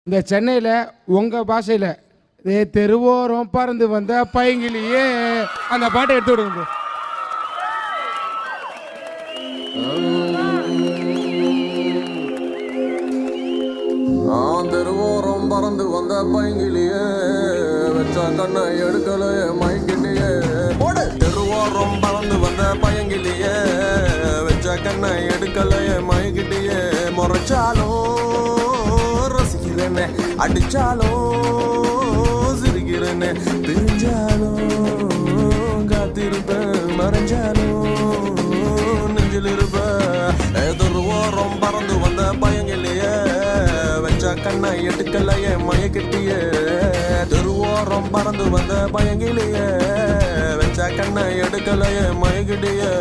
இந்த சென்னையில் உங்கள் பாஷையில் தெருவோரம் பறந்து வந்த பைங்கிலியே அந்த பாட்டை எடுத்து விடுங்க. தெருவோரம் பறந்து வந்த பைங்கிலியே வச்ச கண்ணை எடுக்கல மைக்கிலேயே போட. தெருவோரம் பறந்து வந்த பையங்கிலியே வச்ச கண்ணை எடுக்கல மைக்கிட்டேயே முறைச்சாலும் ரசிக்கிறேன்னு அடிச்சாலும் சிரிக்கிறேன்னு பிரிஞ்சாலும் காத்திருப்பேன் மறைஞ்சாலும் நெஞ்சில் இருப்பேன். தெருவோரம் பறந்து வந்த பையங்கிலியே வச்ச கண்ணை எடுக்கலையே மயக்கிட்டியே. தெருவோரம் பறந்து வந்த பையங்கிலியே வச்ச கண்ணை எடுக்கலையே மயக்கிட்டியே.